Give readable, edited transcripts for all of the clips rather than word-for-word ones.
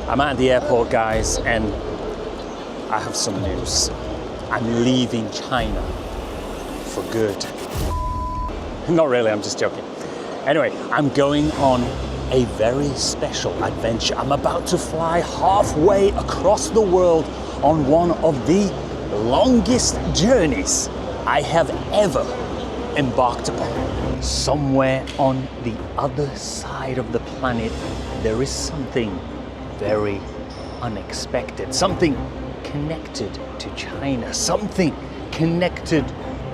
I'm at the airport, guys, and I have some news. I'm leaving China for good. Not really, I'm just joking. Anyway, I'm going on a very special adventure. I'm about to fly halfway across the world on one of the longest journeys I have ever embarked upon. Somewhere on the other side of the planet, there is something very unexpected, something connected to China, something connected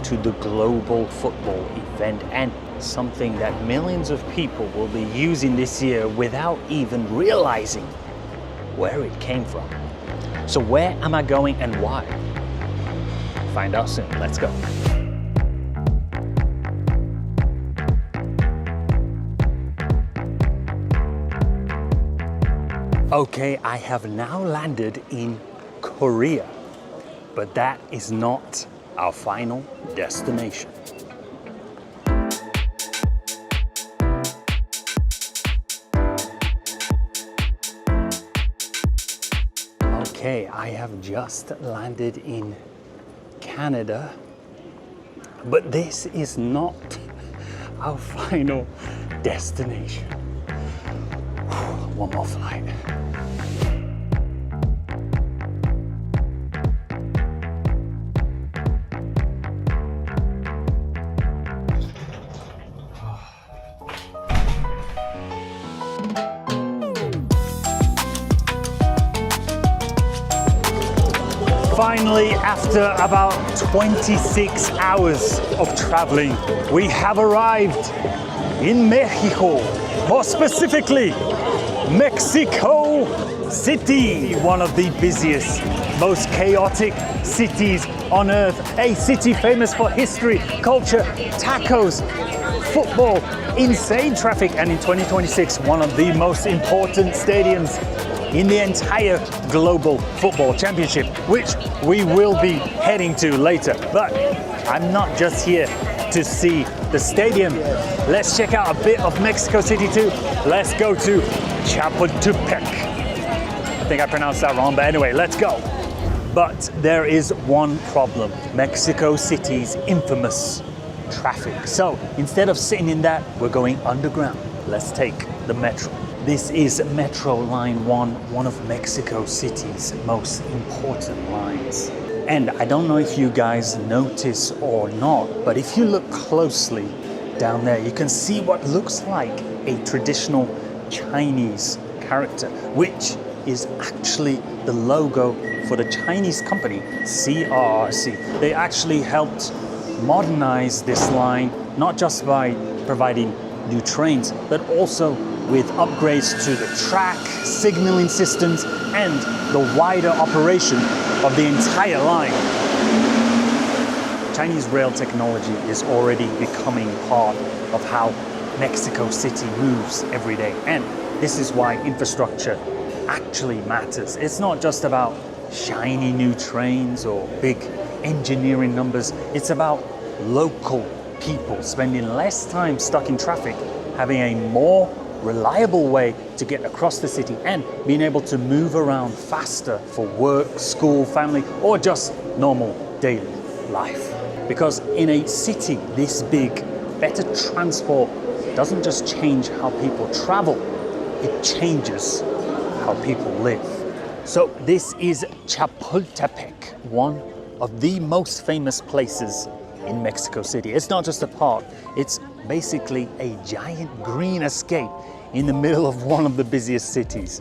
to the global football event, and something that millions of people will be using this year without even realizing where it came from. So where am I going and why? Find out soon. Let's go. Okay, I have now landed in Korea, but that is not our final destination. Okay, I have just landed in Canada, but this is not our final destination. One more flight. Finally, after about 26 hours of traveling, we have arrived in Mexico, more specifically, Mexico City, one of the busiest, most chaotic cities on earth, a city famous for history, culture, tacos, football, insane traffic, and in 2026, one of the most important stadiums in the entire global football championship, which we will be heading to later. But I'm not just here to see the stadium. Let's check out a bit of Mexico City too. Let's go to Chapultepec. I think I pronounced that wrong, but anyway, let's go. But there is one problem: Mexico City's infamous traffic. So instead of sitting in that, we're going underground. Let's take the metro. This is Metro Line 1, one of Mexico City's most important lines. And I don't know if you guys notice or not, but if you look closely down there, you can see what looks like a traditional Chinese character, which is actually the logo for the Chinese company CRRC. They actually helped modernize this line, not just by providing new trains, but also with upgrades to the track, signaling systems, and the wider operation of the entire line. Chinese rail technology is already becoming part of how Mexico City moves every day. And this is why infrastructure actually matters. It's not just about shiny new trains or big engineering numbers. It's about local people spending less time stuck in traffic, having a more reliable way to get across the city, and being able to move around faster for work, school, family, or just normal daily life. Because in a city this big, better transport doesn't just change how people travel, it changes how people live. So this is Chapultepec, one of the most famous places in Mexico City. It's not just a park, it's basically a giant green escape in the middle of one of the busiest cities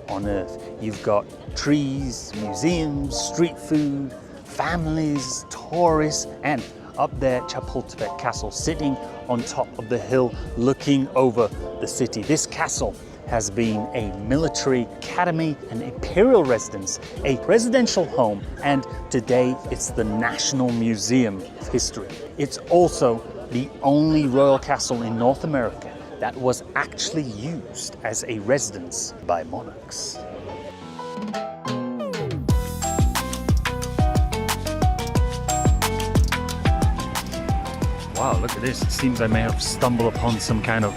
on earth. You've got trees, museums, street food, families, tourists, and up there, Chapultepec Castle, sitting on top of the hill, looking over the city. This castle has been a military academy, an imperial residence, a residential home, and today it's the National Museum of History. It's also the only royal castle in North America that was actually used as a residence by monarchs. Wow, look at this. It seems I may have stumbled upon some kind of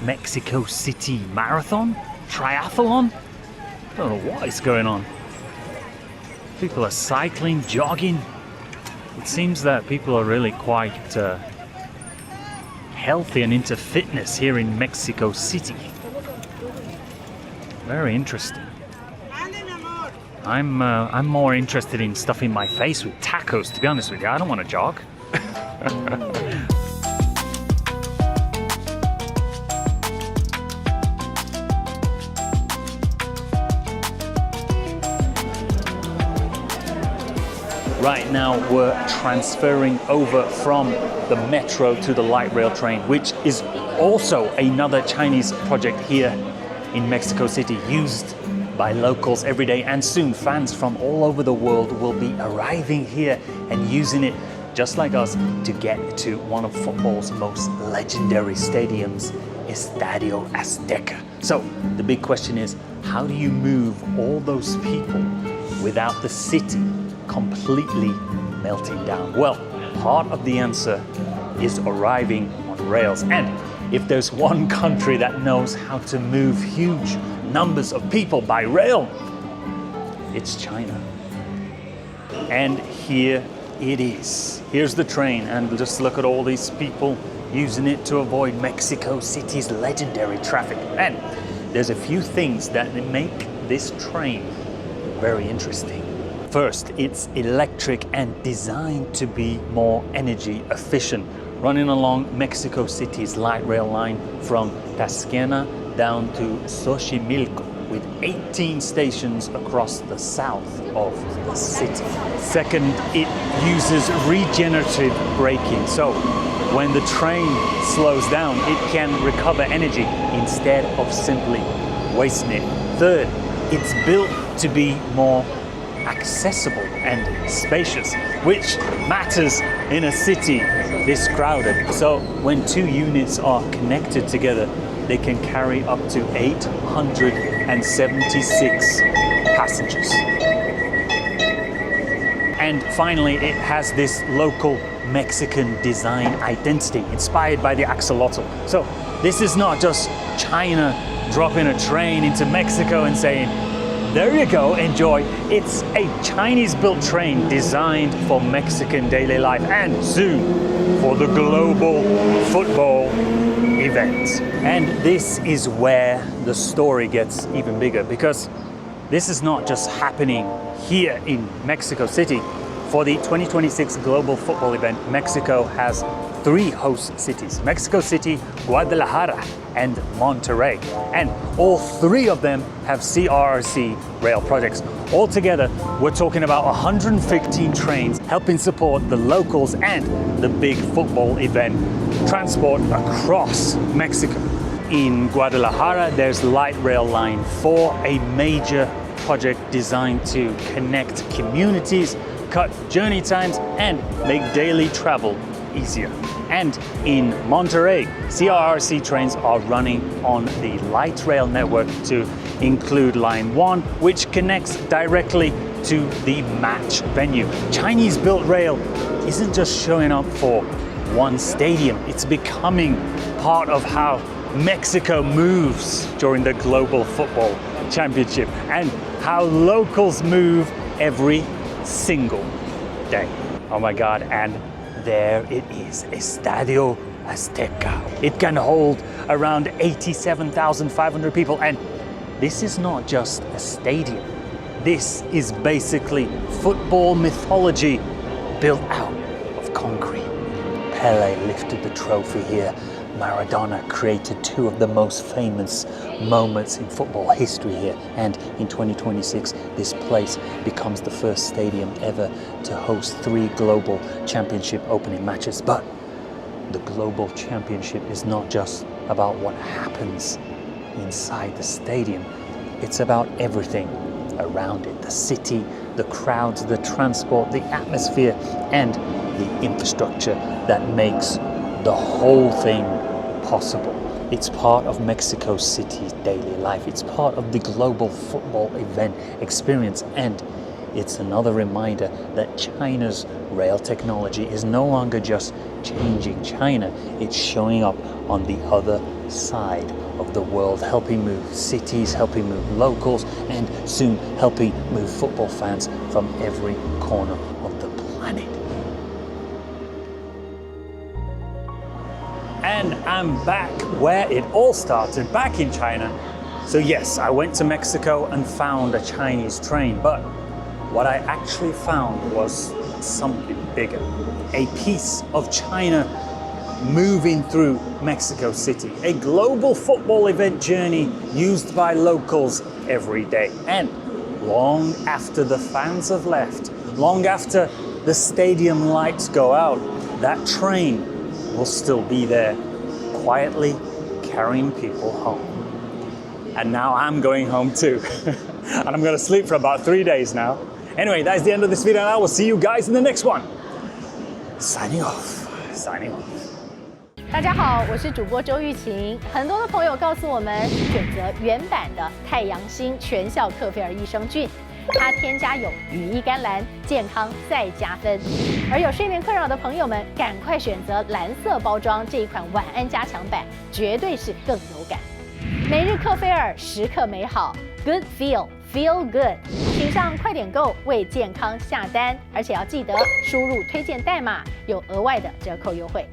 Mexico City marathon, triathlon. I don't know what is going on. People are cycling, jogging. It seems that people are really quite healthy and into fitness here in Mexico City. Very interesting. I'm more interested in stuffing my face with tacos, to be honest with you. I don't want to jog. Right now we're transferring over from the metro to the light rail train, which is also another Chinese project here in Mexico City, used by locals every day, and soon fans from all over the world will be arriving here and using it just like us to get to one of football's most legendary stadiums, Estadio Azteca. So the big question is, how do you move all those people without the city completely melting down? Well, part of the answer is arriving on rails. And if there's one country that knows how to move huge numbers of people by rail, it's China. And here it is. Here's the train, and just look at all these people using it to avoid Mexico City's legendary traffic. And there's a few things that make this train very interesting. First, it's electric and designed to be more energy efficient, running along Mexico City's light rail line from Tasqueña down to Xochimilco, with 18 stations across the south of the city. Second, it uses regenerative braking, so when the train slows down, it can recover energy instead of simply wasting it. Third, it's built to be more accessible and spacious, which matters in a city this crowded. So when two units are connected together, they can carry up to 876 passengers. And finally, it has this local Mexican design identity inspired by the axolotl. So this is not just China dropping a train into Mexico and saying, there you go, enjoy. It's a Chinese-built train designed for Mexican daily life and soon for the global football event. And this is where the story gets even bigger, because this is not just happening here in Mexico City. For the 2026 global football event, Mexico has 3 host cities: Mexico City, Guadalajara, and Monterrey. And all 3 of them have CRRC rail projects. Altogether, we're talking about 115 trains helping support the locals and the big football event transport across Mexico. In Guadalajara, there's Light Rail Line 4, a major project designed to connect communities, cut journey times, and make daily travel easier. And in Monterrey, CRRC trains are running on the light rail network to include Line 1, which connects directly to the match venue. Chinese-built rail isn't just showing up for one stadium, it's becoming part of how Mexico moves during the Global Football Championship and how locals move every single day. Oh my God, and there it is, Estadio Azteca. It can hold around 87,500 people, and this is not just a stadium. This is basically football mythology built out of concrete. Pelé lifted the trophy here. Maradona created 2 of the most famous moments in football history here. And in 2026, this place becomes the first stadium ever to host 3 global championship opening matches. But the global championship is not just about what happens inside the stadium. It's about everything around it: the city, the crowds, the transport, the atmosphere, and the infrastructure that makes the whole thing possible. It's part of Mexico City's daily life. It's part of the global football event experience, and it's another reminder that China's rail technology is no longer just changing China, it's showing up on the other side of the world, helping move cities, helping move locals, and soon helping move football fans from every corner of the planet. And I'm back where it all started, back in China. So yes, I went to Mexico and found a Chinese train, but what I actually found was something bigger. A piece of China moving through Mexico City. A global football event journey used by locals every day. And long after the fans have left, long after the stadium lights go out, that train will still be there, quietly carrying people home. And now I'm going home too. And I'm gonna sleep for about 3 days now. Anyway, that's the end of this video, and I will see you guys in the next one. Signing off. Signing off. 大家好，我是主播周玉琴。很多的朋友告诉我们，选择原版的太阳星全效克菲尔益生菌，它添加有羽衣甘蓝，健康再加分。而有睡眠困扰的朋友们，赶快选择蓝色包装这一款晚安加强版，绝对是更有感。每日克菲尔，时刻美好 ，Good Feel Good， 请上快点购为健康下单，而且要记得输入推荐代码，有额外的折扣优惠。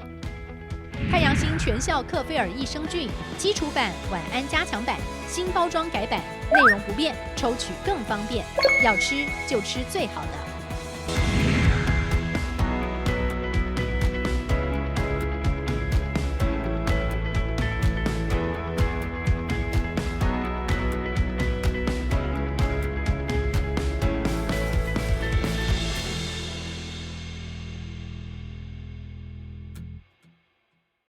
太阳星全效克菲尔益生菌基础版、晚安加强版，新包装改版，内容不变，抽取更方便。要吃就吃最好的。